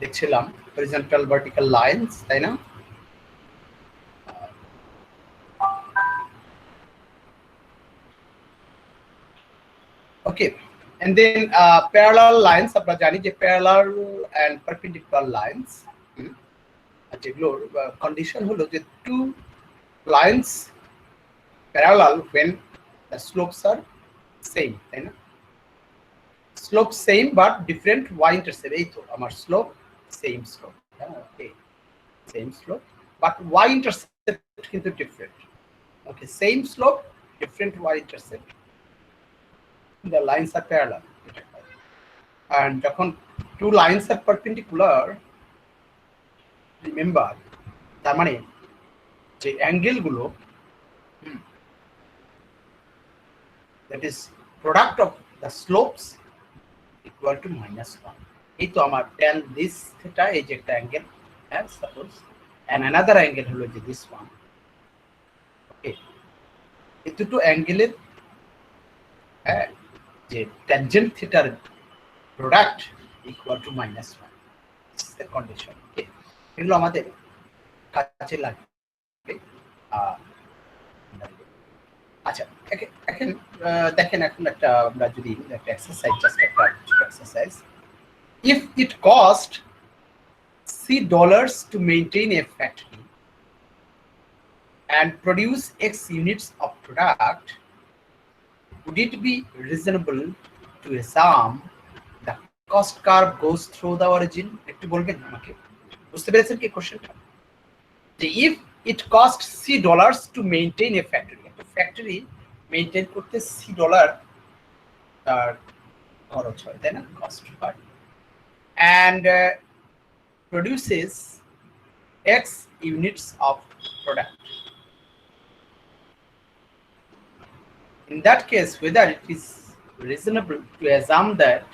দেখছিলাম horizontal vertical lines, তাই না? ওকে, and then parallel lines আমরা জানি যে parallel and perpendicular lines যেগুলোর কন্ডিশন হলো যে two lines parallel when the slopes are same, তাই না? slope same but different y intercept, এই তো আমার slope same slope, okay same slope but y intercept কিন্তু different, okay same slope different y intercept, the lines are parallel, and যখন two lines are perpendicular, remember তার মানে যে angle গুলো that is product of the slopes equal to -1, এই তো আমার tan this theta এই যে একটা অ্যাঙ্গেল, হ্যাঁ suppose, and another angle হলো যে this one, okay এই দুটো অ্যাঙ্গেলের যে tangent theta product equal to -1, this is the condition, okay এগুলো আমাদের কাছে লাগবে। আচ্ছা এখন দেখেন, এখন একটা আমরা যদি একটা এক্সারসাইজ, জাস্ট একটা exercise, if it cost $C to maintain a factory and produce X units of product, would it be reasonable to assume the cost curve goes through the origin? একটু বলবেন আমাকে, বুঝতে পেরেছেন কি কোশ্চেনটা? যে if it cost $C to maintain a factory, একটা factory maintain করতে $C তার খরচ হয়, তাই না, কস্ট হয়, and produces X units of product. In that case, whether it is reasonable to assume that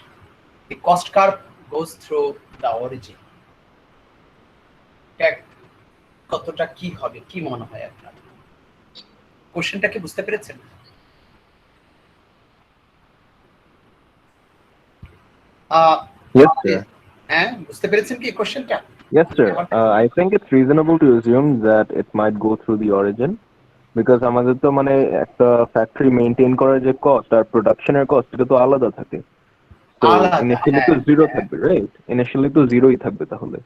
the cost curve goes through the origin, কতটা কি হবে, কি মনে হয় আপনার? কোশ্চেনটা কি বুঝতে পেরেছেন? Yes, sir. বুঝতে পেরেছেন কি কোশ্চেনটা? Yes, sir. I think it's reasonable to assume that it might go through the origin, because আমাদের তো মানে একটা ফ্যাক্টরি মেইনটেইন করার যে কস্ট আর প্রোডাকশনের কস্ট এটা তো আলাদা থাকে। তো ইনিশিয়ালি তো জিরো থাকবে, রাইট? ইনিশিয়ালি তো জিরোই থাকবে। তাহলে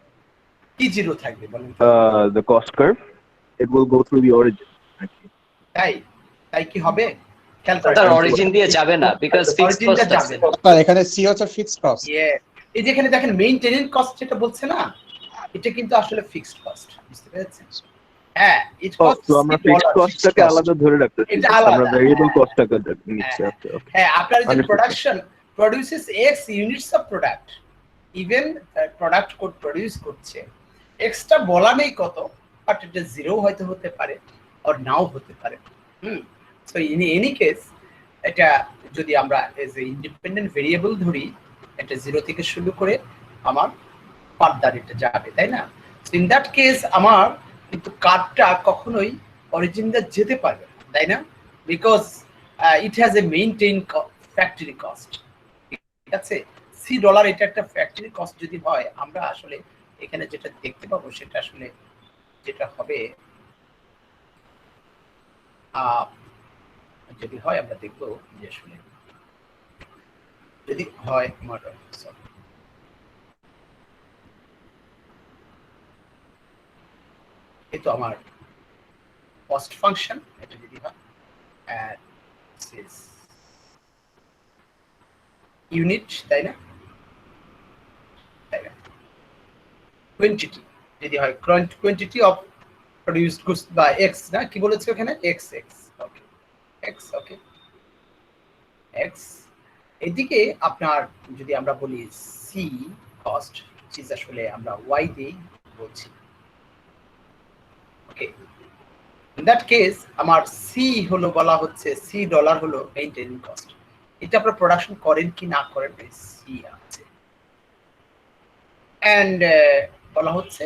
কি জিরো থাকবে বলেন? the cost curve, it will go through the origin. তাই কি হবে? তার অরিজিন দিয়ে যাবে না, বিকজ ফিক্সড কস্ট আছে। তার এখানে সি হচ্ছে ফিক্সড কস্ট। এই যেখানে দেখেন মেইনটেনেন্স কস্ট যেটা বলছে না, এটা কিন্তু আসলে ফিক্সড কস্ট, বুঝতে পেরেছেন? হ্যাঁ, ইট কস্ট, তো আমরা ফিক্সড কস্টটাকে আলাদা ধরে রাখতেছি, আমরা ভেরিয়েবল কস্টটাকে নিচ্ছি। হ্যাঁ, আপনার যে production produces X units of product, even product code produce করছে, এক্সটা বলা নেই কত, বাট এটা জিরো হয়তো হতে পারে আর নাও হতে পারে। সো ইন এনি কেস এটা যদি আমরা এজ এ ইন্ডিপেন্ডেন্ট ভেরিয়েবল ধরি, এটা জিরো থেকে শুরু করে আমার ফার্দার এটা যাবে, তাই না? সো ইন দ্যাট কেস আমার কিন্তু কার্ভটা কখনোই অরিজিনটা যেতে পারবে না, তাই না? Because it has a maintain factory cost, ঠিক আছে? $C এটা একটা ফ্যাক্টরি কস্ট যদি হয়, আমরা আসলে এখানে যেটা দেখতে পাবো সেটা আসলে যেটা হবে, যদি হয় আমরা দেখবো যে আসলে যদি হয় আমার এই তো আমার কস্ট ফাংশন, এটা যদি হয় ইউনিট, তাই না? কোয়ান্টিটি যদি হয়, quantity of produced goods by X, না কি বলেছে ওখানে? X X, okay X, okay X. এদিকে আপনার যদি আমরা বলি সি কস্ট, চিজ আসলে আমরা ওয়াই দিয়ে বলছি, ওকে। ইন দ্যাট কেস আমার সি হলো বলা হচ্ছে $C হলো মেইনটেইনিং কস্ট। এটা আপনারা প্রোডাকশন করেন কি না করেন, সি আছে, এন্ড বলা হচ্ছে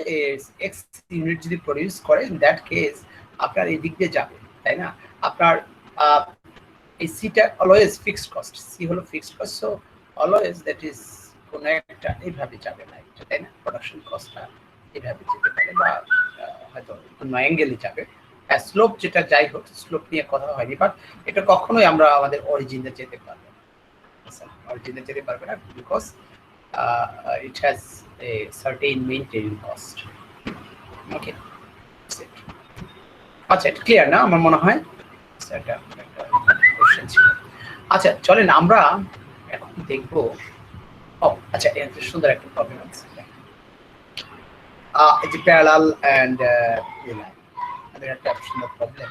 এক্স ইউনিট যদি প্রডিউস করে, ইন দ্যাট কেস আপনার এই দিক দিয়ে যাবে, তাই না? আপনার এই সিটা অলওয়েজ ফিক্সড কস্ট, সি হলো fixed cost, so always that is কোনো একটা এইভাবে যাবে না। তাই না? প্রোডাকশন কস্টটা এভাবে যেতে পারে বা হয়তো অন্য অ্যাঙ্গেলে যাবে। হ্যাঁ, স্লোপ যেটা যাই হোক, স্লোপ নিয়ে কথা হয়নি, বাট এটা কখনোই আমরা আমাদের অরিজিনে যেতে পারবো না। অরিজিনে যেতে পারবে না, because it has a certain maintaining cost. ওকে, আচ্ছা, এটা ক্লিয়ার না? আমার মনে হয় একটা কোশ্চেন ছিল। আচ্ছা, চলেন আমরা এখন দেখবো। ও আচ্ছা, এটা সুন্দর একটা প্রবলেম আছে, এই যে প্যারালাল এন্ড আমাদের একটা সুন্দর প্রবলেম।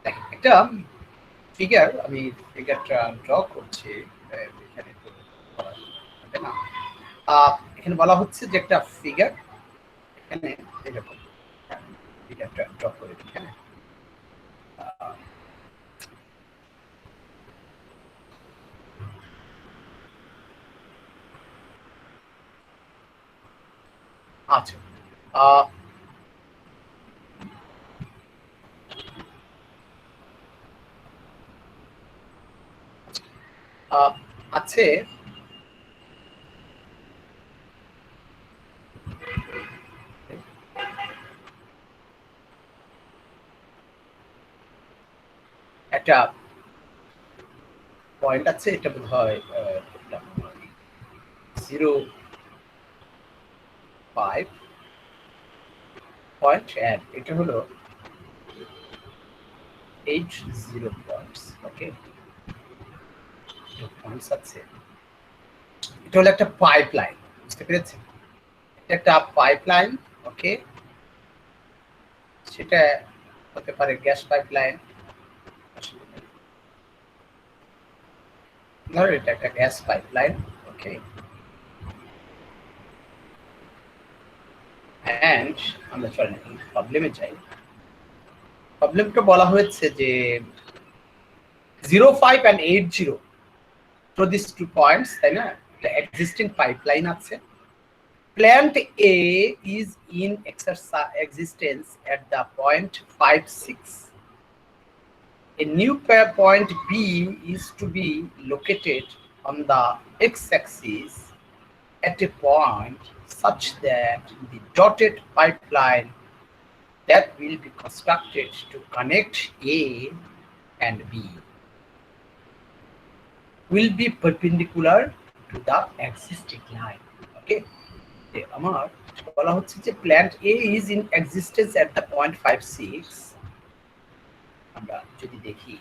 দেখেন, একটা ফিগার, আমি ফিগারটা ড্র করছি এখানে, তো না এখানে বলা হচ্ছে যে একটা ফিগার এখানে এরকম ফিগারটা ড্র করে দিই। হ্যাঁ, আচ্ছা, আছে একটা পয়েন্ট আছে, এটা বোধ হয় 0.5 পয়েন্ট, এন্ড এটা হলো 80 পয়েন্টস। ওকে, পয়েন্টস আছে। এটা হলো একটা পাইপলাইন, বুঝতে পেরেছেন? এটা একটা পাইপলাইন। ওকে, সেটা হতে পারে গ্যাস পাইপলাইন, ধরো এটা একটা গ্যাস পাইপলাইন। ওকে, এন্ড আমরা চলেন প্রবলেমে যাই। প্রবলেমটা বলা হয়েছে যে 05 and 80 to these 2 points, তাই না? একটা এক্সিস্টিং পাইপলাইন আছে। Plant A is in existence at the point 56. A new point B is to be located on the x-axis at a point such that the dotted pipeline that will be constructed to connect A and B will be perpendicular to the existing line. Okay, আমার বলা হচ্ছে যে plant A is in existence at the point 56. আমরা যদি দেখি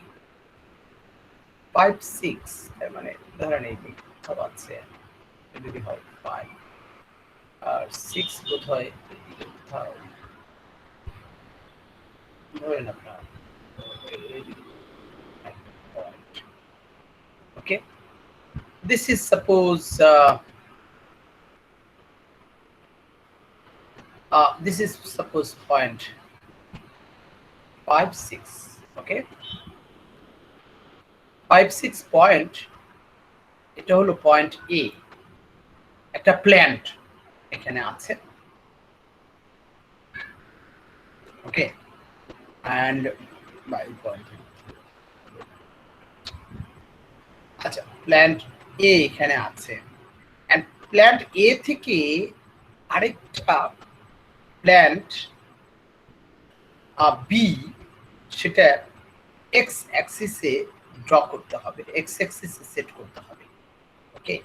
56, তার মানে ধরেন এই দিকে আছে, যদি হয় 5 আর 6 বোধ হয় এদিকে কোথাও, ধরেন আপনার point. Okay, this is suppose this is suppose point 56. Okay, 56 point, এটা হলো পয়েন্ট এ, একটা প্ল্যান্ট এখানে আছে। ওকে, এন্ড বাই পয়েন্ট, আচ্ছা, প্ল্যান্ট এ এখানে আছে, এন্ড প্ল্যান্ট এ থেকে আরেকটা প্ল্যান্ট বি, সেটা এক্স অ্যাক্সিসে ড্র করতে হবে, এক্স অ্যাক্সিসে সেট করতে হবে। ওকে,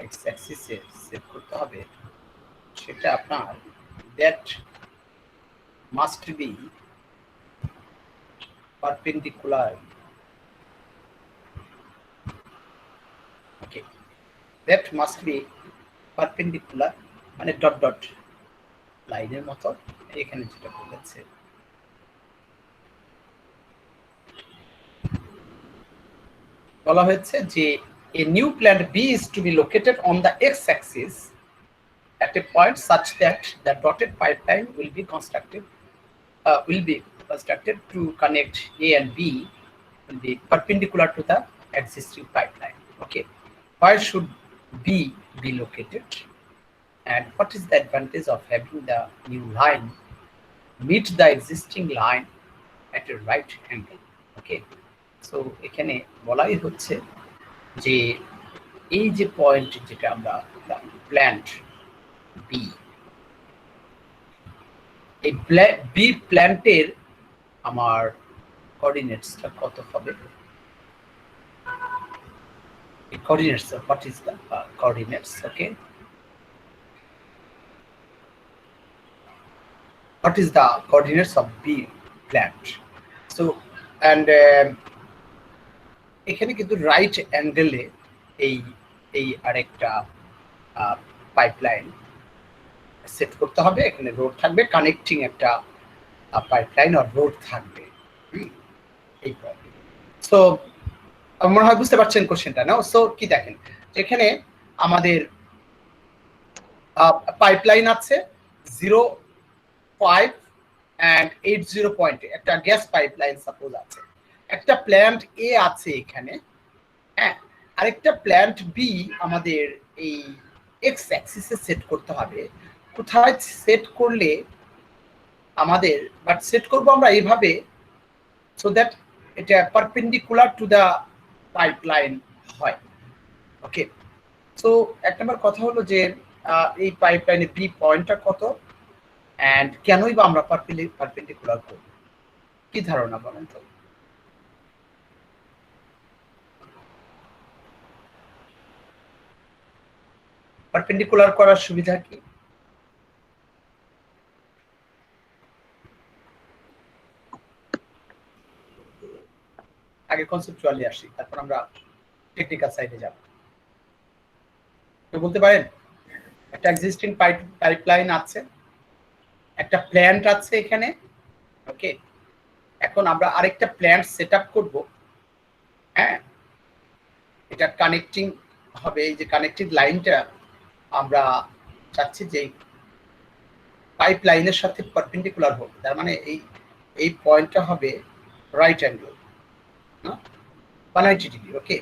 এক্স অ্যাক্সিসে সেট করতে হবে, সেটা আপনার that must be perpendicular. Okay, that must be perpendicular, মানে ডট ডট লাইনের মতো এখানে যেটা বলেছে। বলা হয়েছে যে a new plant B is to be located on the x-axis at a point such that the dotted pipeline will be constructed to connect A and B, will be perpendicular to the existing pipeline. Okay, where should B be located, and what is the advantage of having the new line meet the existing line at a right angle? Okay, so এখানে বলাই হচ্ছে যে এই যে point যেটা আমরা plant B, এই B প্ল্যান্টের আমার কোঅর্ডিনেটসটা কত হবে? Coordinates, what is the coordinates? Okay, what is the coordinates of B plant? So and এখানে কিন্তু রাইট অ্যাঙ্গেলে এই আরেকটা পাইপলাইন সেট করতে হবে। এখানে রোড থাকবে, কানেক্টিং একটা পাইপলাইন আর রোড থাকবে। এই প্রবলেম। সো মনে হয় বুঝতে পারছেন কোশ্চেনটা না? সো কি দেখেন, এখানে আমাদের পাইপলাইন আছে 0.5 and 80 পয়েন্টে একটা গ্যাস পাইপলাইন সাপোজ আছে। একটা প্ল্যান্ট এ আছে এখানে, হ্যাঁ, আরেকটা প্ল্যান্ট বি আমাদের এই এক্স অ্যাক্সিসে সেট করতে হবে। কোথায় সেট করলে আমাদের, বাট সেট করব আমরা এইভাবে সো দ্যাট এটা পারপেন্ডিকুলার টু দ্য পাইপলাইন হয়। ওকে, সো এক নম্বর কথা হলো যে এই পাইপলাইনে বি পয়েন্টটা কত এন্ড কেনই বা আমরা পারপেন্ডিকুলার করব? কি ধারণা বলেন তো? পারপেন্ডিকুলার করার সুবিধা কি? আগে কনসেপচুয়ালি আসি, তারপর আমরা টেকনিক্যাল সাইডে যাব। কেউ বলতে পারেন, একটা এক্সিস্টিং পাইপলাইন আছে, একটা প্ল্যান্ট আছে এখানে, ওকে, এখন আমরা আরেকটা প্ল্যান্ট সেট আপ করবো, হ্যাঁ, এটা কানেক্টিং হবে। এই যে কানেক্টিং লাইনটা আমরা চাচ্ছি যে পাইপলাইনের সাথে পারপেন্ডিকুলার হোক, তার মানে এই পয়েন্টটা হবে রাইট অ্যাঙ্গেল, না 180 ডিগ্রি। ওকে,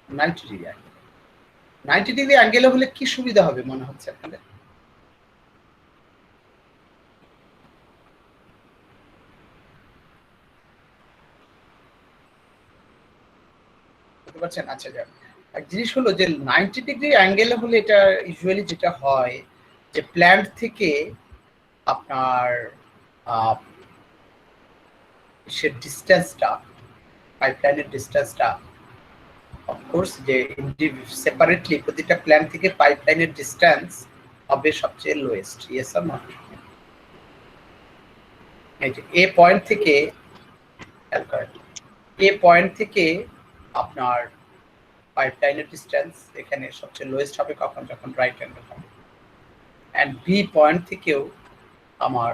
90 ডিগ্রি অ্যাঙ্গেল। 90 ডিগ্রি অ্যাঙ্গেলে হলে কি সুবিধা হবে মনে হচ্ছে আপনাদের? বুঝতে পারছেন? আচ্ছা, যাক, এক জিনিস হলো যে 90 ডিগ্রি অ্যাঙ্গেলে হলে এটা ইউজুয়ালি যেটা হয় যে প্ল্যান্ট থেকে আপনার সে ডিস্টেন্সটা, পাইপলাইনের ডিস্টেন্সটা, অফকোর্স যে সেপারেটলি প্রতিটা প্ল্যান্ট থেকে পাইপলাইনের ডিস্টেন্স হবে সবচেয়ে লোয়েস্ট। Yes or not? এই যে এ পয়েন্ট থেকে আপনার পাইপলাইনের ডিস্টেন্স এখানে সবচেয়ে লোয়েস্ট হবে কখন? যখন রাইট অ্যাঙ্গেল হবে। এন্ড বি পয়েন্ট থেকেও আমার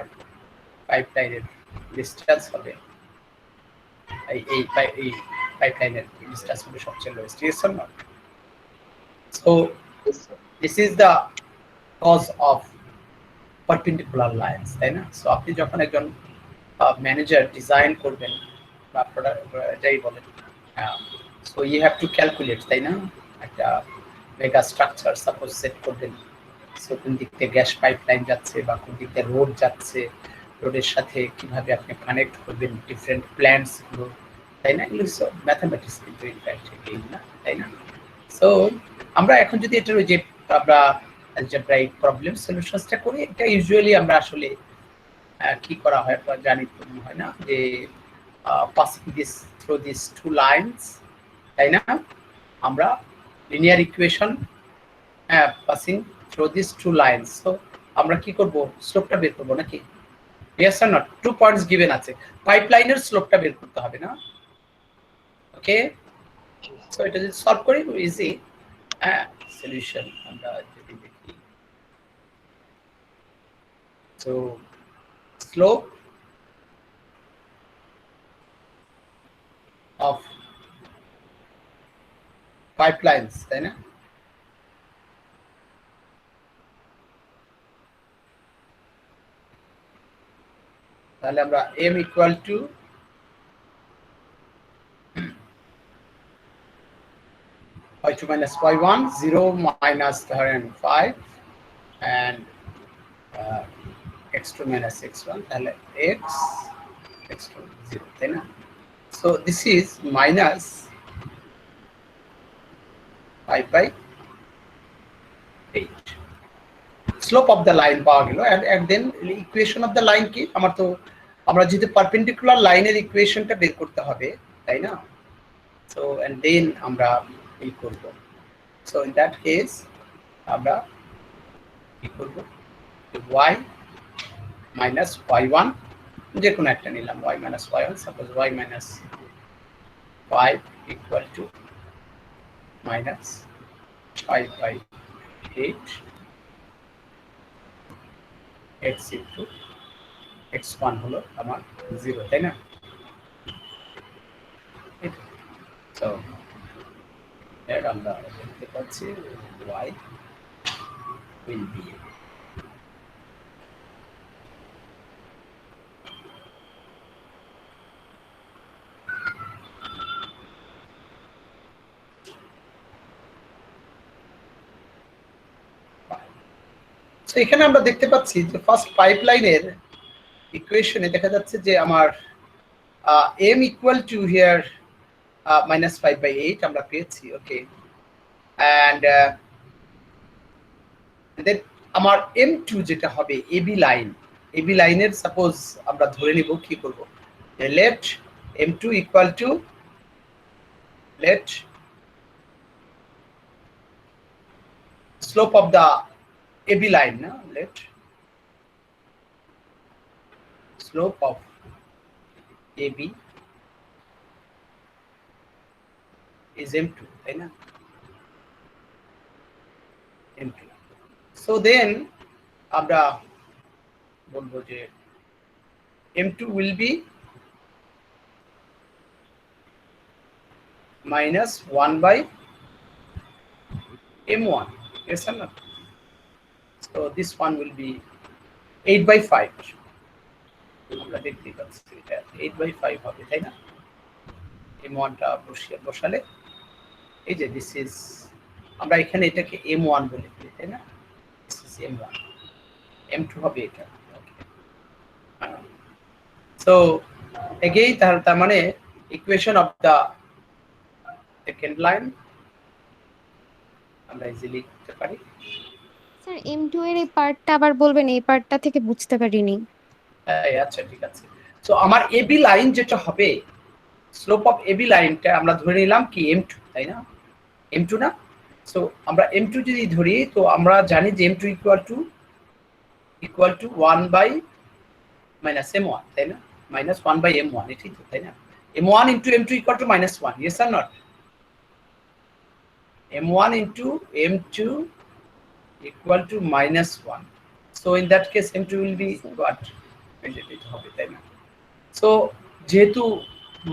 পাইপলাইনের ডিস্টেন্স হবে, এই পাইপলাইনের ডিস্টেন্স হবে সবচেয়ে lowest. Yes or not? So this is the cause of perpendicular lines, তাই না? সো আপনি যখন একজন ম্যানেজার ডিজাইন করবেন বা যাই বলেন, so you have to calculate, তাই না? একটা মেগা স্ট্রাকচার সাপোজ সেট করবেন, সো কোন দিক থেকে গ্যাস পাইপলাইন যাচ্ছে বা কোন দিক থেকে রোড যাচ্ছে, রোডের সাথে কিভাবে আপনি কানেক্ট করবেন ডিফারেন্ট প্ল্যান্টস গুলো, তাই না? এগুলো সব ম্যাথামেটিক্স কিন্তু ইনফ্যাক্ট না, তাই না? সো আমরা এখন যদি এটার ওই যে আমরা অ্যালজেব্রাইক প্রবলেম সলিউশনসটা করি, এটা ইউজুয়ালি আমরা আসলে কি করা হয় জানি হয় না, যে passing this through this two lines, তাই না? আমরা linear equation passing through this two lines, তো আমরা কি করব? স্লোপটা বের করবো নাকি? Yes or not? 2 points given আছে, পাইপলাইনের স্লোপটা বের করতে হবে না? ওকে, সো এটা যদি সলভ করি ইজি সলিউশন আমরা যদি দেখি, সো স্লোপ of pipelines, তাই না? তাহলে আমরা m equal to y2 minus y1, 0 minus 5 and x2 minus x1, তাহলে x 0, তাই না? So this is minus 5/8 slope of the line পাওয়া গেল and then equation of the line কি আমার তো আমরা যেহেতু পারপেন্ডিকুলার লাইনের ইকুয়েশনটা বের করতে হবে তাই না so and then আমরা এই করব so in that case আমরা কি করব y minus y1 যে কোনো একটা নিলাম y minus y1 suppose y minus 5 equal to minus 5/8 x into x1 হলো আমার 0 তাই না so এর আমরা দেখতে পাচ্ছি y will be so এখানে আমরা দেখতে পাচ্ছি যে ফার্স্ট পাইপলাইনের ইকুয়েশনে দেখা যাচ্ছে যে আমার m equal to here minus 5/8 আমরা পেয়েছি ওকে and then আমার m2 যেটা হবে ab লাইনের সাপোজ আমরা ধরে নিব কি করব let m2 equal to let slope of the ab line now let slope of ab is m2 তাই না m2 so then আমরা বলবো যে m2 will be minus 1/m1 yes or not so this one will be 8/5 আমরা দেখতে পাচ্ছি এটা 8/5 হবে তাই না m1 টা বসালে এই যে this is আমরা এখানে এটাকে m1 বলে দিই তাই না this is m1 m2 হবে এটা ওকে so again তার মানে equation of the second line আমরা ইজিলি লিখতে পারি স্যার m2 এর এই পার্টটা আবার বলবেন এই পার্টটা থেকে বুঝতে পারিনি আচ্ছা ঠিক আছে সো আমার ab লাইন যেটা হবে স্লোপ অফ ab লাইনটা আমরা ধরে নিলাম কি m2 তাই না m2 না সো আমরা m2 যদি ধরি তো আমরা জানি যে m2 equal to 1 by minus m1 তাই না minus 1 by m1 এটাই তো তাই না m1 into m2 equal to minus 1 yes or not m1 into m2 equal to minus 1 so in that case m2 will be what হবে তাই না so যেহেতু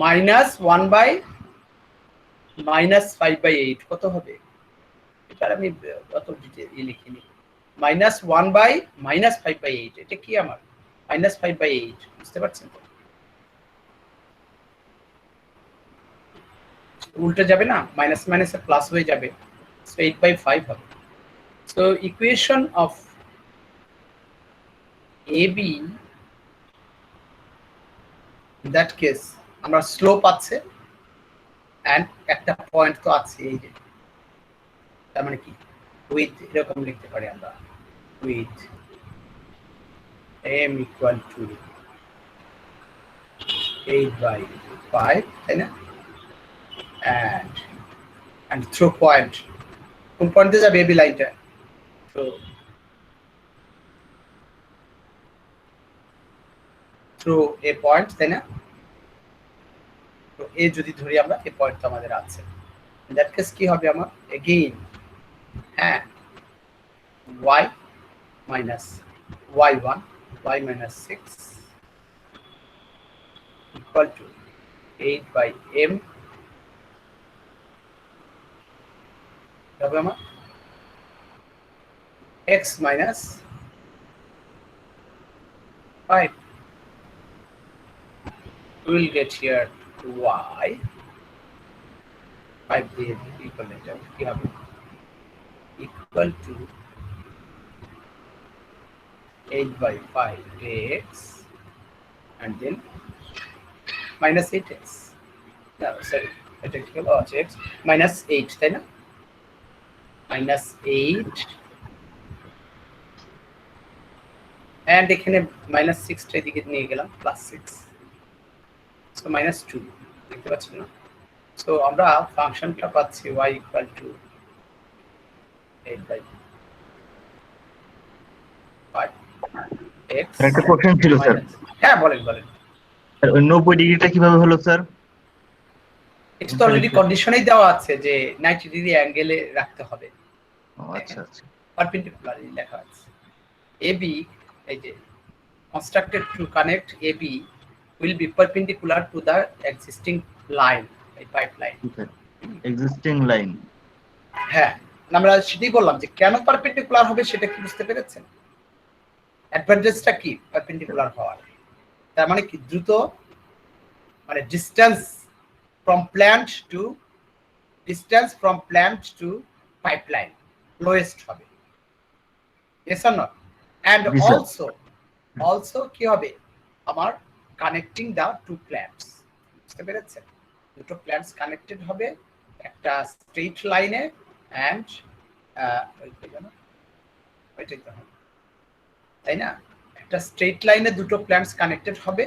minus 1 by minus 5/8 কত হবে এটা আমি কত লিখিনি minus 1 by minus 5/8 এটা কি আমার minus 5/8 বুঝতে পারছেন তো উল্টে যাবে না মাইনাস মাইনাসে প্লাস হয়ে যাবে সো 8/5 হবে so equation of ab in that case আমরা স্লোপ আছে এন্ড একটা পয়েন্ট তো আছে এই যে তার মানে কি উইথ এরকম লিখতে পারি আমরা উইথ m equal to 8/5 তাই না and through point কোন পয়েন্টে যাবে ab লাইনটা তো through a point তাই না তো a যদি ধরি আমরা এই পয়েন্ট তো আমাদের আছে in that case কি হবে আমার again হ্যাঁ y minus y1 y minus 6 equal to 8/m হবে আমার x minus 5 we will get here y 5 দিয়ে equal কি হবে equal to 8/5 x and then minus 8x না সরি, এটা কি হলো? আচ্ছা x -8 তাই না? -8 এন্ড এখানে -6 টা এদিকে নিয়ে গেলাম +6, সো -2 দেখতে পাচ্ছেন না? সো আমরা ফাংশনটা পাচ্ছি y = 8/5 x। স্যার একটা কোশ্চেন ছিল স্যার, হ্যাঁ বলেন বলেন। স্যার ওই 90 ডিগ্রিটা কিভাবে হলো স্যার? এটা তো অলরেডি কন্ডিশনেই দেওয়া আছে যে 90 ডিগ্রি অ্যাঙ্গেলে রাখতে হবে, ও আচ্ছা আচ্ছা পারপেন্ডিকুলারলি লেখা আছে। AB, এই যে constructed to connect AB will be perpendicular to the existing line, এই পাইপলাইন। Existing line. হ্যাঁ, আমরা সেটাই বললাম যে কেন পারপেন্ডিকুলার হবে সেটা কি বুঝতে পেরেছেন? অ্যাডভান্টেজটা কি পারপেন্ডিকুলার হওয়ার? তার মানে কি দ্রুত, মানে distance from plant to pipeline lowest হবে। yes or not? and Yes, sir. also কি হবে আমার কানেক্টিং দা টু প্ল্যান্টস, বুঝতে পেরেছেন? দুটো প্ল্যান্টস কানেক্টেড হবে একটা স্ট্রেট লাইনে এন্ড তাই না? একটা স্ট্রেট লাইনে দুটো প্ল্যান্টস কানেক্টেড হবে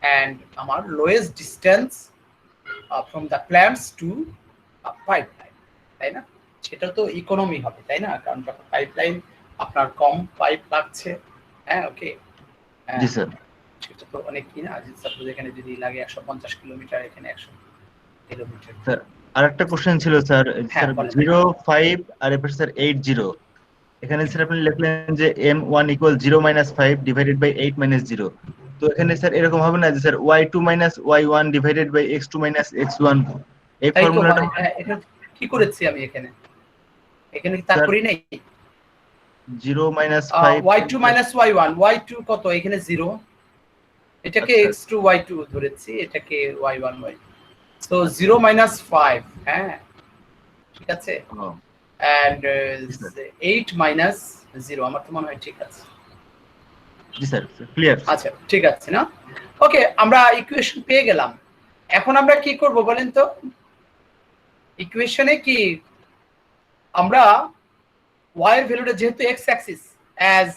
এন্ড আমার lowest distance from the plants to pipeline, তাই না? সেটা তো ইকোনমি হবে, তাই না? কারণ যখন পাইপলাইন আপনার কম পাইপ লাগছে, হ্যাঁ ওকে, জি স্যার। সেটা তো অনেক কি না, সাপোজ এখানে যদি লাগে 150 কিলোমিটার, এখানে 100 কিলোমিটার। স্যার আরেকটা কোশ্চেন ছিল স্যার, হ্যাঁ, স্যার বলেন। 05 আর এরপর স্যার 80, এখানে স্যার আপনি লিখলেন যে m1 = 0 - 5 ডিভাইডেড বাই 8 - 0, তো এখানে স্যার এরকম হবে না যে sir y2 - y1 divided by x2 - x1, এই তাই তো ফর্মুলাটা? এটা কি করেছি আমি এখানে কি তার করি নাই? 0 - 5 y2 - y1, y2 কত? এখানে 0, এটাকে আচ্ছা। x2 y2 ধরেছি, এটাকে y1 y2, সো 0 - 5, হ্যাঁ ঠিক আছে, ও, and 8 - 0, আমার তো মনে হয় ঠিক আছে। জি স্যার, ক্লিয়ার। আচ্ছা ঠিক আছে না? ওকে, আমরা ইকুয়েশন পেয়ে গেলাম। এখন আমরা কি করব বলেন তো? ইকুয়েশনে কি আমরা y এর ভ্যালুটা যেহেতু x অ্যাক্সিস, অ্যাজ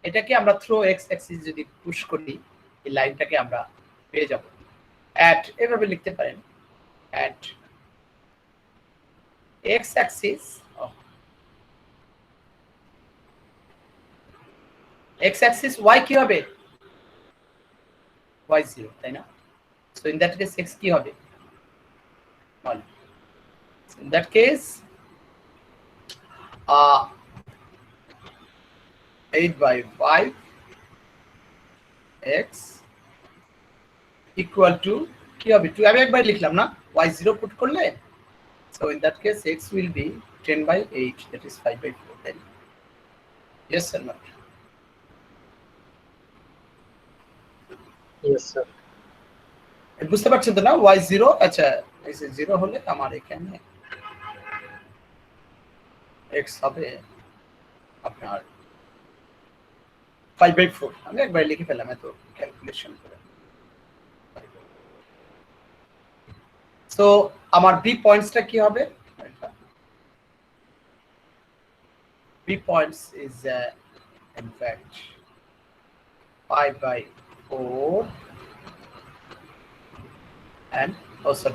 এটাকে আমরা থ্রো x অ্যাক্সিস যদি পুশ করি, এই লাইনটাকে আমরা পেয়ে যাব এট, এভাবে লিখতে পারেন এট x Axis, x Axis y কি হবে? y 0, তাই না? So in that case x কি হবে? 1. In that case 8/5 x equal to কি হবে? 2, আমি একবার লিখলাম না, y0 পুট করলে, so in that case x will be 10/8, that is 5/4, then yes or not? Yes, sir. বুঝতে পারছেন তো না? y0, আচ্ছা এই 0 হলে আমার এখানে x হবে আপনার 5/4, আমি একবার লিখে ফেললাম এত ক্যালকুলেশন করে। সো আমার বি পয়েন্টসটা কি হবে? B points is in fact 5/4 and also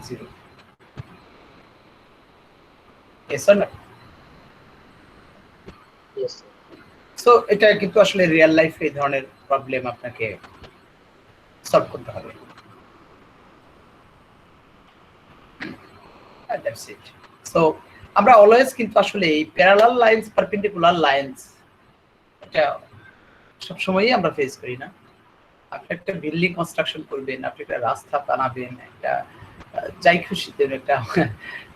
0. Yes or no? Yes, sir. So এটা কিন্তু আসলে রিয়েল লাইফে এই ধরনের প্রবলেম আপনাকে সলভ করতে হবে। And that's it. So আমরা অলওয়েজ কিন্তু আসলে এই প্যারালাল লাইনস, পারপেন্ডিকুলার লাইনস, এটা সব সময়ই আমরা ফেস করি না? আপনি একটা বিল্ডিং কনস্ট্রাকশন করবেন, আপনি একটা রাস্তা বানাবেন, একটা যাই খুশি দেন, একটা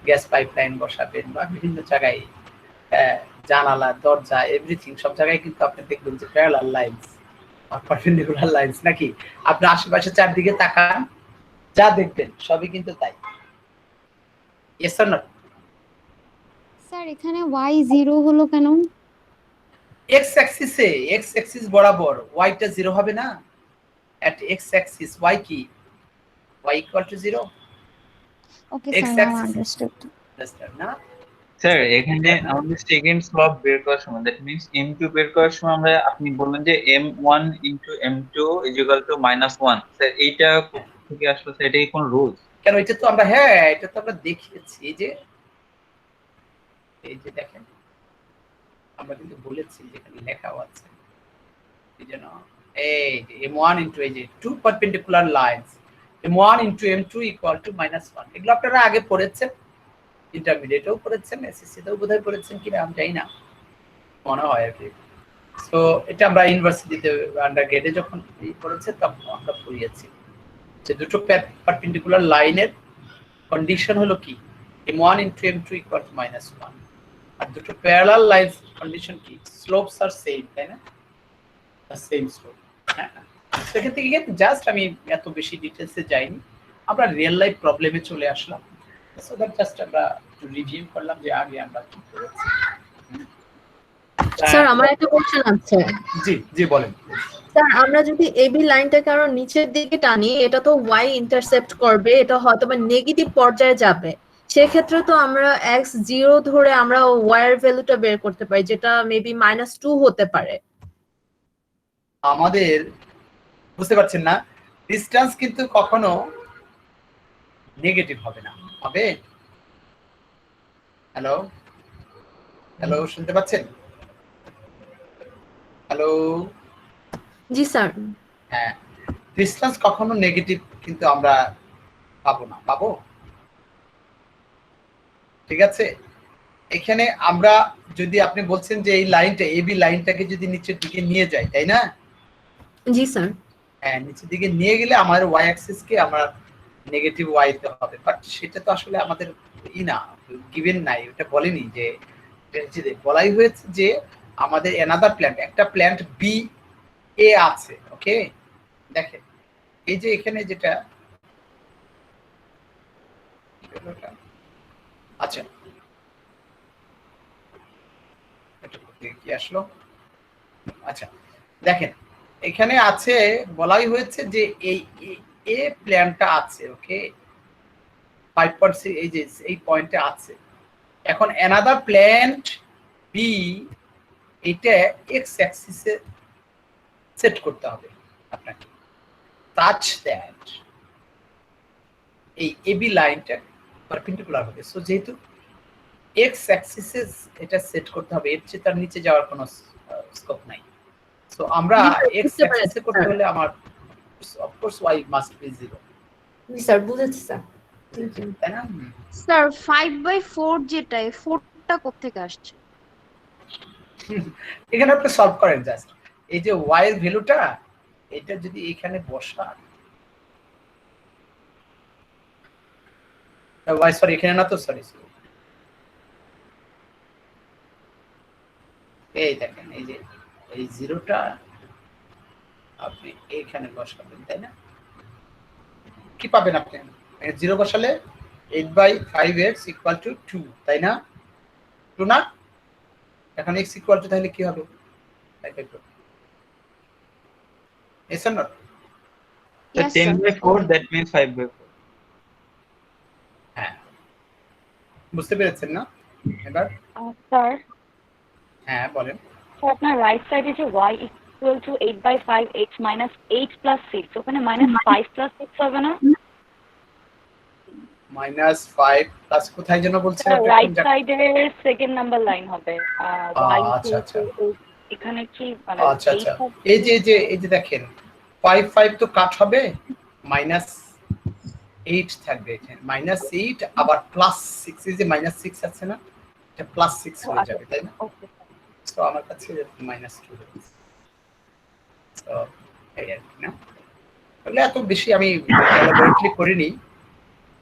গ্যাস পাইপলাইন বসাবেন, বা বিভিন্ন জায়গায় জানালা, দরজা, এভরিথিং, সব জায়গায় কিন্তু আপনি দেখবেন যে প্যারালাল লাইনস আর পারপেন্ডিকুলার লাইনস, নাকি? আপনি আশেপাশে চারদিকে তাকান, যা দেখবেন সবই কিন্তু তাই। Yes or not? স্যার এখানে y0 হলো কেন? x অ্যাক্সিসে, x অ্যাক্সিস বরাবর y টা 0 হবে না? at x-axis y কি y equal to 0 okay X sir, now axis. Understood. understand না স্যার এখানে আমাদের সেকেন্ড স্লপ বের করার সময় দ্যাট মিনস M2 বের করার সময় আমরা আপনি বললেন যে M1 into M2 equal to -1 sir এইটা থেকে আসলে স্যার এটা কি কোন রুলস? কেন এটা তো আমরা হ্যাঁ এটা তো আমরা দেখিয়েছি এই যে দেখেন আমরা কিন্তু বলেছি যেখানে লেখাও আছে এই জন্য এই যে m1 ইনটু এই যে two perpendicular lines m1 into m2 equal to -1 এগুলো আপনারা আগে পড়েছেন ইন্টারমিডিয়েটেও পড়েছেন এসএসসি তেও বোধহয় পড়েছেন কিনা আমি জানি না মনে হয় আর কি সো এটা আমরা ইউনিভার্সিটিতে আন্ডারগ্রেডে যখন পড়েছে তখন আমরা পড়িয়েছি যে দুটো পারপেন্ডিকুলার লাইনের কন্ডিশন হলো কি m1 into m2 equal to -1 আর দুটো প্যারালাল লাইনস কন্ডিশন কি স্লোপস আর সেম তাই না সেম স্লোপ হ্যাঁ সেখান থেকে জাস্ট আমি এত বেশি ডিটেলসে যাইনি আমরা রিয়েল লাইফ প্রবলেমে চলে আসলাম সো দ্যাট জাস্ট আমরা রিভিউ করলাম যে আগে আমরা কি করেছি স্যার আমার একটা কোশ্চেন আছে। জি জি বলেন স্যার আমরা যদি এবি লাইনটাকে আরো নিচের দিকে টানি এটা তো ওয়াই ইন্টারসেপ্ট করবে, এটা হয়তো বা নেগেটিভ পর্যায়ে যাবে, সেক্ষেত্রে তো আমরা x0 ধরে আমরা ওয়াই এর ভ্যালুটা বের করতে পারি যেটা মেবি -2 হতে পারে। আমাদের বুঝতে পারছেন না ডিসটেন্স কিন্তু কখনো নেগেটিভ হবে না হবে হ্যালো হ্যালো শুনতে পাচ্ছেন হ্যালো জি স্যার। হ্যাঁ ডিসটেন্স কখনো নেগেটিভ কিন্তু আমরা পাবো না পাবো ঠিক আছে এখানে আমরা যদি আপনি বলছেন যে এই লাইনটা এবি লাইনটাকে যদি নিচের দিকে নিয়ে যাই তাই না জি স্যার। হ্যাঁ নিচের দিকে নিয়ে গেলে আমাদের ওয়াই অ্যাক্সিস কে আমরা নেগেটিভ ওয়াই তে হবে বাট সেটা তো আসলে আমাদের না গিভেন নাই ওটা বলেনি যে বলাই হয়েছে যে আমাদের অ্যানাদার প্ল্যান্ট একটা প্ল্যান্ট বি এ আছে ওকে দেখেন এই যে এখানে যেটা আচ্ছা এটা কি আসলো আচ্ছা দেখেন এখানে আছে বলাই হয়েছে যে এই এ প্ল্যানটা আছে ওকে 5.6 এই যে এই পয়েন্টে আছে এখন অ্যানাদার প্ল্যান্ট বি এটা এক্স অ্যাক্সিসে সেট করতে হবে আপনাকে টাচ দ্যাট এই এবি লাইনটা পারপেন্ডিকুলার হবে সো যেহেতু এক্স অ্যাক্সিসে এটা সেট করতে হবে এর চেয়ে তার নিচে যাওয়ার কোনো স্কোপ নাই সো আমরা এক্স অ্যাক্সিসে করতে হলে আমার of course Y must be 0 জি স্যার বুঝেছি স্যার। তাই না স্যার 5/4 যেটা 4টা কোথা থেকে আসছে এখানে আপনি সলভ করেন জাস্ট এই যে y এর ভ্যালুটা এটা যদি এখানে বসান y সরি এখানে না তো সরি এই দেখেন এই যে এই জিরোটা আপনি এখানে বসাবেন তাই না কি পাবেন আপনি 0 বসালে 8/5x = 2 তাই না 2 না এখন x = তাহলে কি হবে yes or not So 10/4 that means 5/4 হ্যাঁ বুঝতে পেরেছেন না এবার স্যার হ্যাঁ বলেন আপনার রাইট সাইডে যে y equal to 8/5x minus 8 plus 6 ওখানে -5 plus 6 হবে না -5 প্লাস কোথায় যেন বলছেন আপনি রাইট সাইডের সেকেন্ড নাম্বার লাইন হবে আচ্ছা আচ্ছা এখানে কি মানে আচ্ছা আচ্ছা এই যে দেখেন 5 তো কাট হবে -8 থাকবে এখানে -8 আবার +6 এই যে -6 আছে না এটা +6 হয়ে যাবে তাই না ওকে সো আমার কাছে -2 তো এই আর কি না তাহলে এত বেশি আমি এলাবোরেটলি করিনি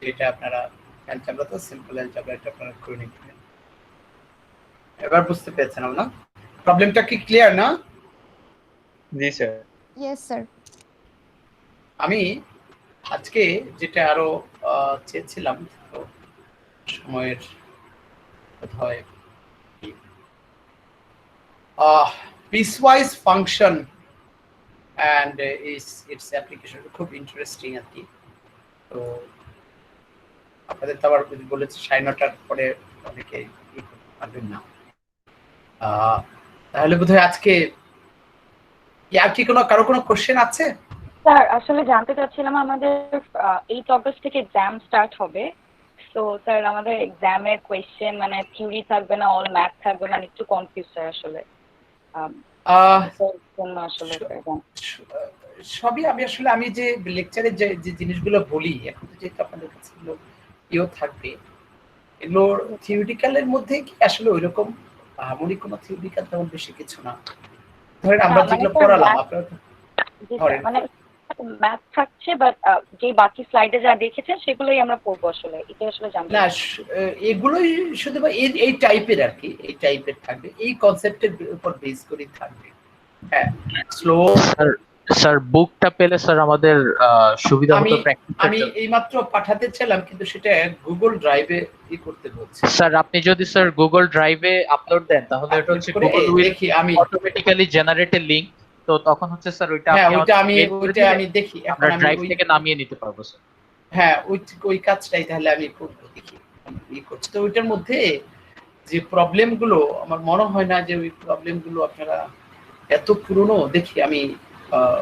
এটা আপনারা অ্যালজেব্রা তো সিম্পল অ্যালজেব্রা এটা আপনারা করে নিতে এবার বুঝতে পেরেছেন না প্রবলেমটা কি ক্লিয়ার না জি স্যার ইয়েস স্যার। আমি আজকে যেটা আরো চেয়েছিলাম তো সময়ের বোধহয় piecewise function and it's application খুব ইন্টারেস্টিং আর কি। তো আপনাদের তো আবার বলেছে 9:30টার পরে অনেকে পারবেন না, তাহলে বোধহয় আজকে আর কি কারো কোনো কোশ্চেন আছে? স্যার আসলে জানতে চাচ্ছিলাম, আমাদের 8 অগস্ট থেকে এক্সাম স্টার্ট হবে, তো স্যার আমাদের এক্সামের কোয়েশ্চেন মানে থিওরি থাকবে না, অল ম্যাথ থাকবে না, একটু কনফিউজ স্যার আসলে। আসলে সবই আমি যে লেকচারে যে জিনিসগুলো বলি এখন তো যেহেতু আপনাদের কাছে ইয়েও থাকবে, এগুলো থিওরিটিক্যালের মধ্যে কি আসলে ওইরকম এমনই কোনো থিওরিটিক্যাল তেমন বেশি কিছু না। ধরেন আমরা যেগুলো পড়ালাম আপনারা মানে ম্যাথ থাকছে, বাট যে বাকি স্লাইডে যা দেখেছেন সেগুলোই আমরা পড়বো আসলে, এটা আসলে জানতে না এগুলোই শুধু এই টাইপের আর কি, এই টাইপের থাকবে, এই কনসেপ্টের উপর বেস করে থাকবে। হ্যাঁ স্লো স্যার বুকটা পেলে স্যার আমাদের সুবিধা হতো প্র্যাকটিস। আমি এইমাত্র পাঠাতে চাইলাম কিন্তু সেটা গুগল ড্রাইভে করতে বলছে। স্যার আপনি যদি স্যার গুগল ড্রাইভে আপলোড দেন তাহলে এটা হচ্ছে Google will automatically generate A link, তো তখন হচ্ছে স্যার ওইটা আমি দেখি আমরা ড্রাইভ থেকে নামিয়ে নিতে পারবো স্যার। হ্যাঁ ওই কাজটাই তাহলে আমি করব, দেখি আমি করছি। তো ওইটার মধ্যে যে প্রবলেমগুলো আমার মনে হয় না যে ওই প্রবলেমগুলো আপনারা এত পুরনো, দেখি আমি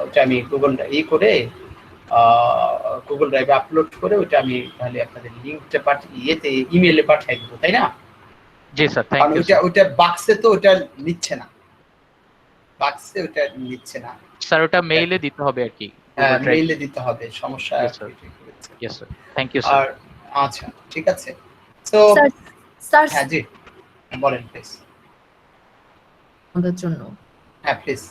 ওটা আমি গুগল করে গুগল ড্রাইভে আপলোড করে ওটা আমি তাহলে আপনাদের লিংকটা পাঠিয়ে ইমেইলে পাঠিয়ে দেবো, তাই না? জি স্যার, থ্যাংক ইউ। ওটা বাক্সে তো ওটা নিচ্ছে না, বাক্সে ওটা নিচ্ছে না স্যার, ওটা মেইলে দিতে হবে আর কি। হ্যাঁ মেইলে দিতে হবে, সমস্যা। Yes sir, thank you sir. আচ্ছা ঠিক আছে। সো স্যার হ্যাঁ জি বলেন প্লিজ। আমাদের জন্য হ্যাঁ প্লিজ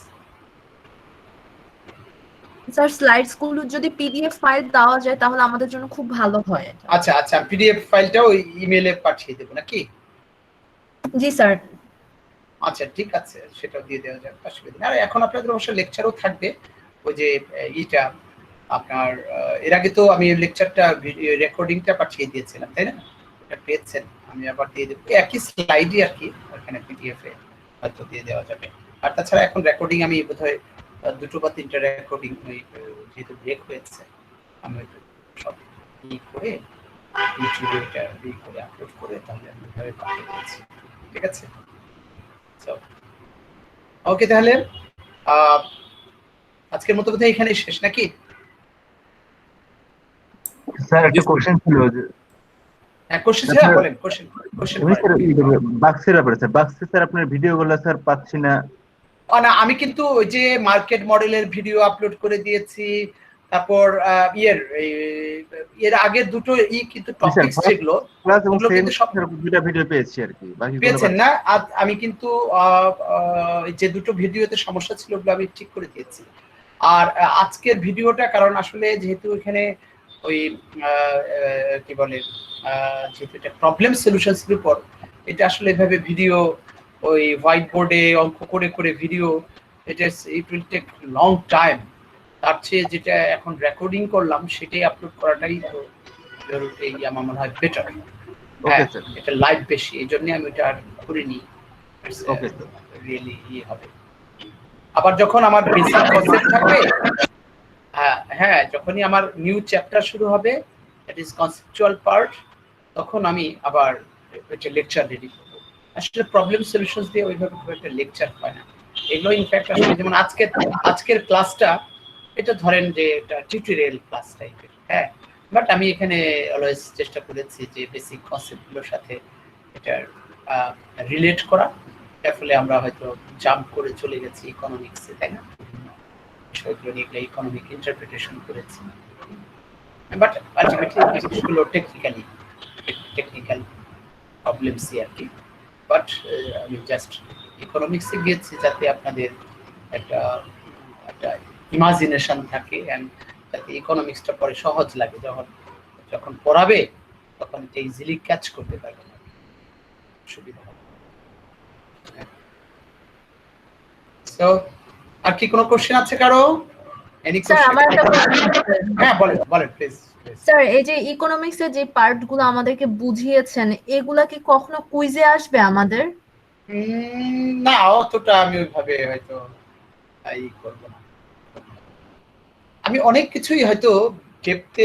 স্যার স্লাইডস গুলো যদি পিডিএফ ফাইল দেওয়া যায় তাহলে আমাদের জন্য খুব ভালো হয়। আচ্ছা আচ্ছা, পিডিএফ ফাইলটা ওই ইমেইলে পাঠিয়ে দেব নাকি? জি স্যার। আচ্ছা ঠিক আছে, সেটাও দিয়ে দেওয়া যাবে, অসুবিধা নেই। আর এখন আপনাদের অবশ্য লেকচারও থাকবে, ওই যে এইটা আপনার এর আগে তো আমি লেকচারটা রেকর্ডিংটা পাঠিয়ে দিয়েছিলাম, তাই না? এটা পেয়েছেন, আমি আবার দিয়ে দেবো একই স্লাইডই আর কি, ওখানে পিডিএফ এ হয়তো দিয়ে দেওয়া যাবে। আর তাছাড়া এখন রেকর্ডিং আমি বোধহয় 2 বা 3টা রেকর্ডিং যেহেতু ব্রেক হয়েছে আমি সব করে ইউটিউবে এটা করে আপলোড করে তাহলে আমি ভাবে পাঠিয়ে দিচ্ছি, ঠিক আছে? ওকে তাহলে আজকের মতো বোধহয় এখানে শেষ নাকি? স্যার একটা কোশ্চেন ছিল যে হ্যাঁ কোশ্চেন ছিল, বলেন কোশ্চেন বাক্সের ব্যাপারে। স্যার বাক্সে স্যার আপনার ভিডিওগুলো স্যার পাচ্ছি না। না আমি কিন্তু ওই যে মার্কেট মডেলের ভিডিও আপলোড করে দিয়েছি, তারপর এর আগে দুটো কিন্তু টপিকস যেগুলো ওগুলো কিন্তু সব দুটো ভিডিও পেয়েছি আর কি, বাকি পেয়েছেন না? আমি কিন্তু যে দুটো ভিডিওতে সমস্যা ছিল ওগুলো আমি ঠিক করে দিয়েছি। আর আজকের ভিডিওটা কারণ আসলে যেহেতু এখানে ওই কি বলে যেহেতু এটা প্রবলেম সলিউশনস এর উপর, এটা আসলে এভাবে ভিডিও ওই হোয়াইট বোর্ডে অঙ্ক করে করে video, it will take long time. তার চেয়ে যেটা এখন রেকর্ডিং করলাম সেটাই আপলোড করাটাই তো এই আমার মনে হয় বেটার। এটা লাইভ বেশি, এই জন্য আমি এটা আর করিনি। রিয়েলি ইয়ে হবে। আবার যখন আমার বেসিক কনসেপ্ট থাকবে, হ্যাঁ যখনই আমার নিউ চ্যাপ্টার শুরু হবে, দ্যাট ইজ কনসেপচুয়াল পার্ট, তখন আমি আবার একটা লেকচার রেডি করব। আসলে প্রবলেম সলিউশনস দিয়ে ওইভাবে খুব একটা লেকচার হয় না এগুলো। ইনফ্যাক্ট আসলে যেমন আজকের ক্লাসটা এটা ধরেন যে এটা টিউটোরিয়াল ক্লাস টাইপের, হ্যাঁ, বাট আমি এখানে অলওয়েজ চেষ্টা করেছি যে বেসিক কনসেপ্টগুলোর সাথে এটা রিলেট করা। এর ফলে আমরা হয়তো জাম্প করে চলে গেছি ইকোনমিক্সে, তাই না? বিষয়গুলো নিয়ে ইকোনমিক ইন্টারপ্রিটেশন করেছি, বাট আলটিমেটলি জিনিসগুলো টেকনিক্যাল প্রবলেমস আর কি। বাট আমি জাস্ট ইকোনমিক্সে গিয়েছি যাতে আপনাদের একটা ইমাজিনেশন থাকে, এন্ড যাতে ইকোনমিক্সটা পরে সহজ লাগে, যখন পড়াবে তখন এটা ইজিলি ক্যাচ করতে পারবে, সুবিধা হবে। সো আর কি কোনো কোশ্চেন আছে কারো? Any question? হ্যাঁ বলেন প্লিজ। স্যার এই যে ইকোনমিক্স এর যে পার্টগুলো আমাদেরকে বুঝিয়েছেন এগুলা কি কখনো কুইজে আসবে আমাদের? না অতটা আমি ওইভাবে হয়তো করব না। আমি অনেক কিছুই হয়তো ডেপথে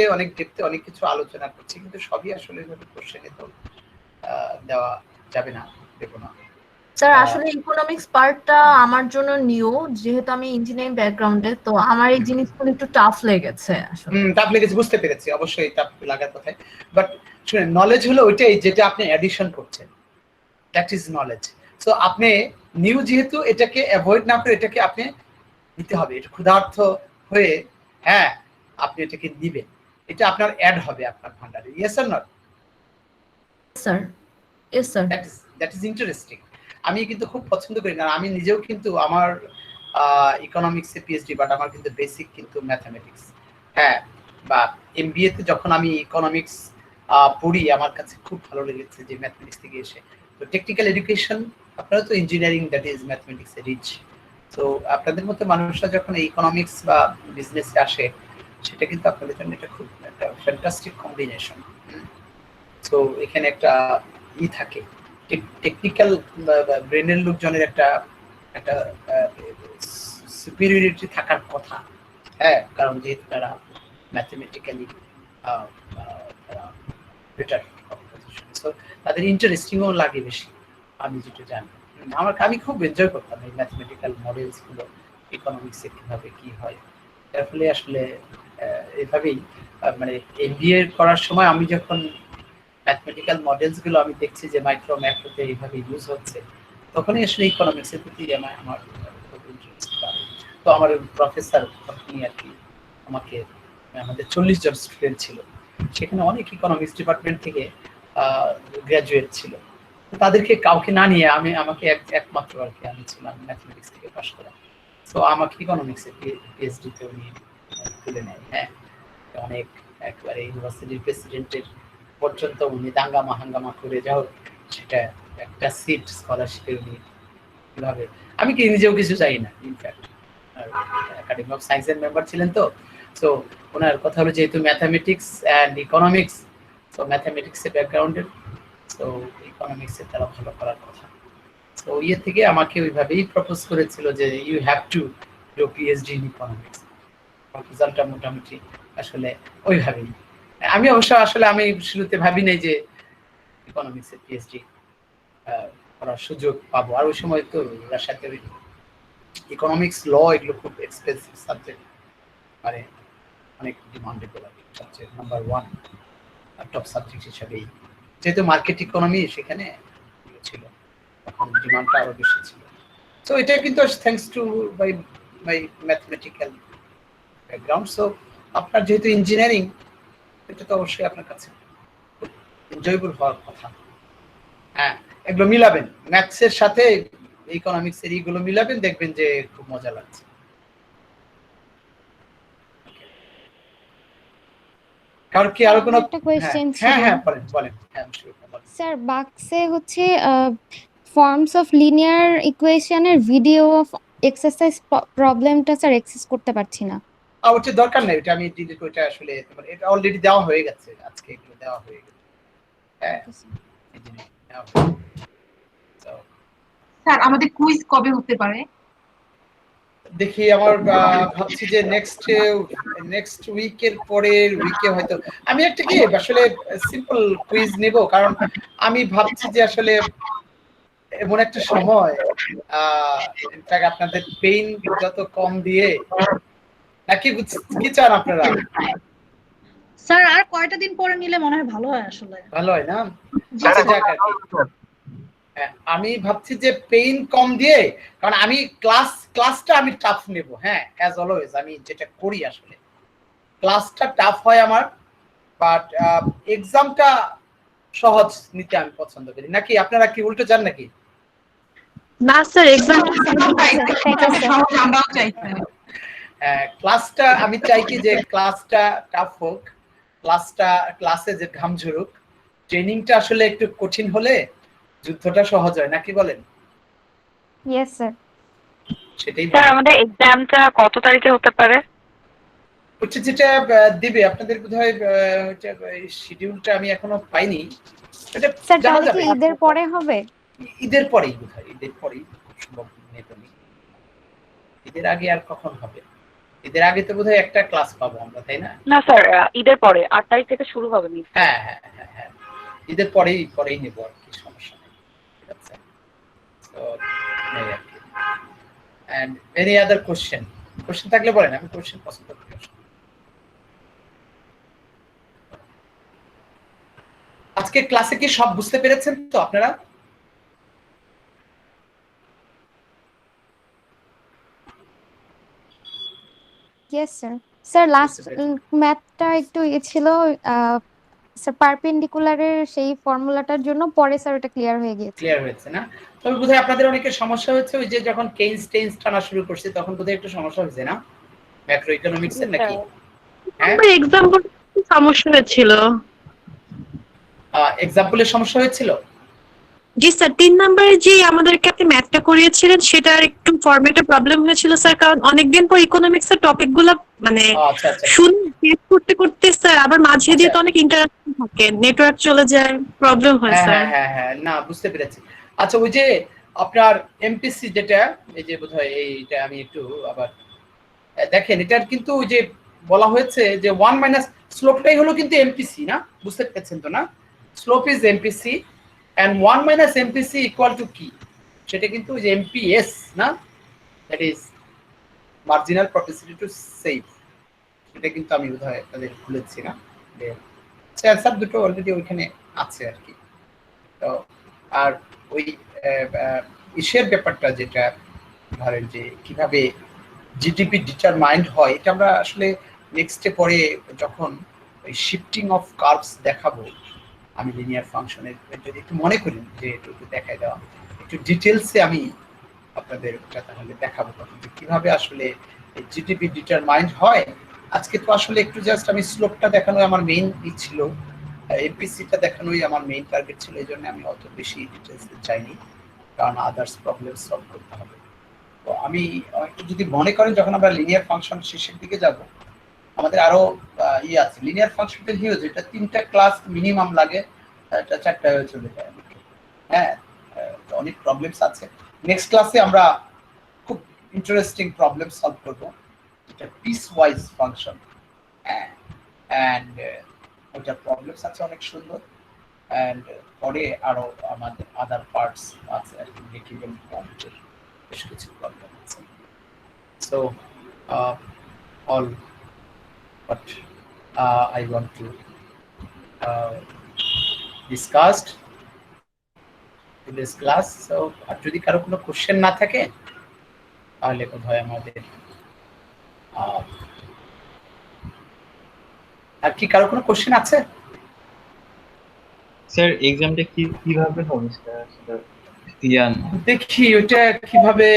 অনেক কিছু আলোচনা করছি, কিন্তু সবই আসলে কোশ্চেনে তো দেওয়া যাবে না, দেবো না। স্যার আসলে ইকোনমিক্স পার্টটা আমার জন্য নিউ, যেহেতু আমি ইঞ্জিনিয়ারিং ব্যাকগ্রাউন্ডে, তো আমার এই জিনিসগুলো একটু টাফ লেগেছে আসলে। টাফ লেগেছে, বুঝতে পেরেছি, অবশ্যই টাফ লাগার কথা। বাট শুনেন, নলেজ হলো ওইটাই যেটা আপনি অ্যাডিশন করছেন, দ্যাট ইজ নলেজ। সো আপনি নিউ যেহেতু, এটাকে অ্যাভয়েড না করে এটাকে আপনি নিতে হবে, এটা ক্ষুধার্থ হয়ে হ্যাঁ আপনি এটাকে দিবেন, এটা আপনার অ্যাড হবে আপনার ভান্ডারে। Yes or not? Sir yes sir. That is interesting. আমি কিন্তু খুব পছন্দ করি, কারণ আমি নিজেও কিন্তু আমার ইকোনমিক্সে পিএইচডি, বাট আমার কিন্তু বেসিক কিন্তু ম্যাথামেটিক্স। হ্যাঁ, বা এমবিএ তে যখন আমি ইকোনমিক্স পড়ি, আমার কাছে খুব ভালো লেগেছে যে ম্যাথমেটিক্স থেকে এসে। তো টেকনিক্যাল এডুকেশন, আপনারা তো engineering, that is mathematics rich. তো আপনাদের মতো মানুষরা যখন এই ইকোনমিক্স বা বিজনেসে আসে, সেটা কিন্তু আপনাদের জন্য এটা খুব একটা ফ্যান্টাস্টিক কম্বিনেশন। তো এখানে একটা থাকে, টেকনিক্যাল ব্রেনের লোকজনের একটা একটা সুপিরিয়রিটি থাকার কথা। হ্যাঁ, কারণ যেহেতু তারা ম্যাথমেটিক্যালি বেটার, সো তাদের ইন্টারেস্টিংও লাগে বেশি, আমি যেটা জানি। আমি খুব এনজয় করতাম এই ম্যাথমেটিক্যাল মডেলস গুলো, ইকোনমিক্সে কিভাবে কি হয়। তার ফলে আসলে এভাবেই মানে এমবিএ করার সময় আমি যখন ম্যাথমেটিক্যাল মডেলস গুলো আমি দেখছি যে মাইক্রো ম্যাক্রোতে এইভাবে ইউজ হচ্ছে, তখনই আসলে ইকোনমিক্সের প্রতি আমার খুব ইন্টারেস্ট বাড়ে। তো আমার প্রফেসর তখনই আর কি আমাকে, আমাদের 40 জন স্টুডেন্ট ছিল, সেখানে অনেক ইকোনমিক্স ডিপার্টমেন্ট থেকে গ্র্যাজুয়েট ছিল। তাদেরকে কাউকে না নিয়ে আমাকে একমাত্র আর কি আমি ছিলাম ম্যাথমেটিক্স থেকে পাশ করা। তো আমাকে ইকোনমিক্সে পিএইচডি তে উনি তুলে নেয়। হ্যাঁ, অনেক একবারে ইউনিভার্সিটির প্রেসিডেন্টের পর্যন্ত উনি দাঙ্গামা হাঙ্গামা করে যাও, সেটা একটা সিট স্কলারশিপে উনি কিভাবে, আমি কি নিজেও কিছু চাই না ইনফ্যাক্ট, একাডেমি অফ সায়েন্সের মেম্বার ছিলেন। তো সো ওনার কথা হলো যেহেতু ম্যাথামেটিক্স অ্যান্ড ইকোনমিক্স, সো ম্যাথামেটিক্সের ব্যাকগ্রাউন্ডের, সো ইকোনমিক্সে তারা ভালো করার কথা। তো ইয়ে থেকে আমাকে ওইভাবেই প্রপোজ করেছিল যে you have to do PhD in economics. প্রপোজালটা মোটামুটি আসলে ওইভাবেই। আমি অবশ্য আসলে আমি শুরুতে ভাবি নাই যে ইকোনমিক্সে পিএইচডি করার সুযোগ পাবো। আর ওই সময় তো রাশিয়াতে ইকোনমিক্স, ল এগুলো খুব এক্সপেন্সিভ সাবজেক্ট, মানে অনেক demandable subject, number 1 top subject হিসেবেই, যেহেতু মার্কেট ইকোনমি সেখানে ছিল, তখন ডিমান্ডটা আরো বেশি ছিল। সো এটা কিন্তু thanks to my mathematical background. So আপনার যেহেতু ইঞ্জিনিয়ারিং, এটা তো অবশ্যই আপনার কাছে এনজয়েবল হওয়ার কথা। হ্যাঁ, এগুলো মিলাবেন ম্যাথসের সাথে, ইকোনমিক্সের এইগুলো মিলাবেন, দেখবেন যে খুব মজা লাগছে। কারণ কি আরো কোনো একটা কোশ্চেন ছিল। হ্যাঁ বলেন বলেন। হ্যাঁ স্যার, বাক্সে হচ্ছে ফর্মস অফ লিনিয়ার ইকুয়েশনের ভিডিও অফ এক্সারসাইজ প্রবলেমটা স্যার অ্যাক্সেস করতে পারছি না। ওটা দরকার নেই, ওটা আমি ডিলিট, ওটা আসলে এটা অলরেডি দেওয়া হয়ে গেছে, আজকে এগুলো দেওয়া হয়ে গেছে। হ্যাঁ স্যার, আমাদের কুইজ কবে হতে পারে? দেখি, আমার ভাবছি যে নেক্সট উইকের পরের উইকে হয়তো আমি একটা কি আসলে সিম্পল কুইজ নেব, কারণ আমি ভাবছি যে আসলে এমন একটা সময় আপনাদের পেইন যত কম দিয়ে, নাকি কি চান আপনারা? স্যার, আর কয়টা দিন পরে নিলে মনে হয় ভালো হয়, আসলে ভালো হয় না? আমি ভাবছি যে পেইন কম দিয়ে, কারণ আমি ক্লাসটা আমি টাফ নেব। হ্যাঁ, অ্যাজ অলওয়েজ আমি যেটা করি আসলে ক্লাসটা টাফ হয় আমার, বাট এক্সামটা সহজ নিতে আমি পছন্দ করি। নাকি আপনারা কি উল্টো চান নাকি? না স্যার, এক্সামটা আমরাও চাই। ক্লাসটা আমি চাই কি যে ক্লাসটা টাফ হোক, ক্লাসে যে ঘাম ঝরুক, ট্রেনিংটা আসলে একটু কঠিন হলে যুদ্ধটা সহজ হয়, নাকি বলেন? Yes sir. সেটাই স্যার, আমাদের এক্সামটা কত তারিখে হতে পারে? হচ্ছে যেটা দিবে আপনাদের বোধহয় শিডিউলটা আমি এখনো পাইনি। এটা স্যার তাহলে কি ঈদের পরে হবে? ঈদের পরেই বোধহয়, ঈদের পরেই সম্ভব নেই। ঈদের আগে আর কখন হবে? ঈদের আগে তো বোধহয় একটা ক্লাস পাবো আমরা, তাই না? না স্যার, ঈদের পরে 8 তারিখ থেকে শুরু হবে মিস। হ্যাঁ হ্যাঁ হ্যাঁ হ্যাঁ, ঈদের পরেই নেব আর কি, সমস্যা নেই। ঠিক আছে, তো এই আর কি। এন্ড এনি আদার কোশ্চেন থাকলে বলেন, আমি কোশ্চেন পছন্দ করি। আজকে ক্লাসে কি সব বুঝতে পেরেছেন তো আপনারা? Yes sir. স্যার লাস্ট ম্যাথটা একটু ছিল, স্যার পারপেন্ডিকুলারের সেই ফর্মুলাটার জন্য পরে স্যার এটা ক্লিয়ার হয়ে গিয়েছে। ক্লিয়ার হয়েছে না? তবে বোধহয় আপনাদের অনেকের সমস্যা হচ্ছে ওই যে যখন কেইন্স টানা শুরু করছে তখন বোধহয় একটু সমস্যা হয়েছে না ম্যাক্রো ইকোনমিক্স এর নাকি? হ্যাঁ, এক্সাম্পল সমস্যা হয়েছিল। এক্সাম্পলের সমস্যা হয়েছিল। জি স্যার, 3 নম্বরে যে আমাদেরকে আপনি ম্যাথটা করিয়েছিলেন সেটার একটু ফরম্যাটে প্রবলেম হয়েছিল স্যার, কারণ অনেকদিন পর ইকোনমিক্স এর টপিকগুলো মানে শুনে করতে স্যার আবার মাঝে দিয়ে তো অনেক ইন্টারাকশন থাকে, নেটওয়ার্ক চলে যায়, প্রবলেম হয় স্যার। হ্যাঁ হ্যাঁ, না বুঝতে পেরেছি। আচ্ছা, ওই যে আপনার এমপিসি যেটা, এই যে বোধহয় এইটা আমি একটু আবার দেখেন, এটার কিন্তু ওই যে বলা হয়েছে যে 1 মাইনাস স্লোপটাই হলো কিন্তু এমপিসি না, বুঝতে পেরেছেন তো না? Slope is MPC and 1 minus MPC equal to কি, সেটা কিন্তু ওই যে MPS না, that is marginal propensity to save, এটা কিন্তু আমি বোধহয় আপনাদের খুলেছি না, অ্যান্সার দুটো অলরেডি ওইখানে আছে আর কি। তো আর ওই ইসের ব্যাপারটা যেটা ধরেন যে কিভাবে জিডিপি ডিটারমাইন্ড হয়, এটা আমরা আসলে নেক্সটে পরে যখন ওই শিফটিং অফ কার্ভস দেখাবো, আমি লিনিয়ার ফাংশনের যদি একটু মনে করেন যে একটু দেখাই দেওয়া, একটু ডিটেলসে আমি আপনাদের তাহলে দেখাবো তখন যে কিভাবে আসলে জিডিপি ডিটারমাইন্ড হয়। আজকে তো আসলে একটু জাস্ট আমি স্লোপটা দেখানোই আমার মেইন ছিল, এমপিসিটা দেখানোই আমার মেইন টার্গেট ছিল, এই জন্য আমি অত বেশি ডিটেলসে চাইনি, কারণ আদার্স প্রবলেম সলভ করতে হবে। তো আমি একটু যদি মনে করেন যখন আমরা লিনিয়ার ফাংশন শেষের দিকে যাব, আমাদের আরো আছে লিনিয়ার ফাংশনটা হিউজ, এটা 3টা ক্লাস মিনিমাম লাগে, এটা 4টা হয়ে চলে যায়। হ্যাঁ, অনেক প্রবলেমস আছে। নেক্সট ক্লাসে আমরা খুব ইন্টারেস্টিং প্রবলেম সলভ করব, এটা পিস ওয়াইজ ফাংশন। হ্যাঁ, এন্ড ওটার প্রবলেমস আছে অনেক সুন্দর, এন্ড পরে আরো আমাদের আদার পার্টস আছে আর কি, নেগেটিভ পয়েন্টের বেশ কিছু প্রবলেম আছে। So all what I want to discussed in this class. So আর যদি কারো কোনো কোশ্চেন না থাকে তাহলে বোধহয় আমাদের আর কি কারো কোনো কোশ্চেন আছে? স্যার এক্সামটা কিভাবে হবে স্যার? দেখি ওটা কিভাবে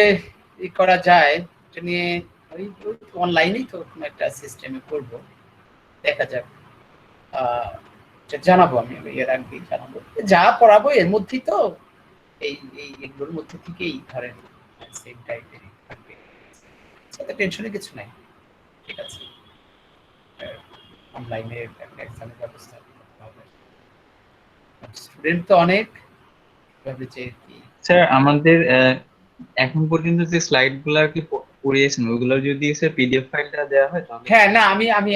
করা যায়, এটা নিয়ে ওই অনলাইনেই তো কোনো একটা সিস্টেমে করব, দেখা যাক। জানাবো আমি এর আগেই জানাবো, যা পড়াবো এর মধ্যেই তো এই এগুলোর মধ্যে থেকেই ধরেন সেম টাইপেরই থাকবে, সাথে টেনশনের কিছু নাই। ঠিক আছে, অনলাইনে একটা এক্সামের ব্যবস্থা করতে হবে, স্টুডেন্ট তো অনেক ভাবে যে কি। স্যার আমাদের এখন পর্যন্ত যে স্লাইডগুলো আর কি পড়িয়েছেন ওগুলো যদি স্যার পিডিএফ ফাইলটা দেওয়া হয় তাহলে। হ্যাঁ, না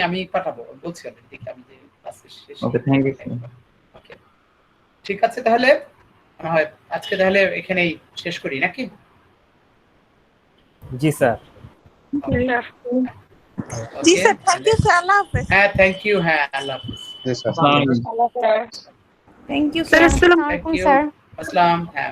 আমি পাঠাবো, বলছি দেখি আমি যে ক্লাসে শেষ। ওকে, থ্যাংক ইউ। ওকে, ঠিক আছে, তাহলে হয় আজকে তাহলে এখানেই শেষ করি নাকি? জি স্যার। জি স্যার, থ্যাংক ইউ স্যার, আল্লাহ হাফেজ। হ্যাঁ, থ্যাংক ইউ, হ্যাঁ আল্লাহ হাফেজ। জি স্যার, থ্যাংক ইউ স্যার। আসসালামু আলাইকুম স্যার। আসসালাম, হ্যাঁ।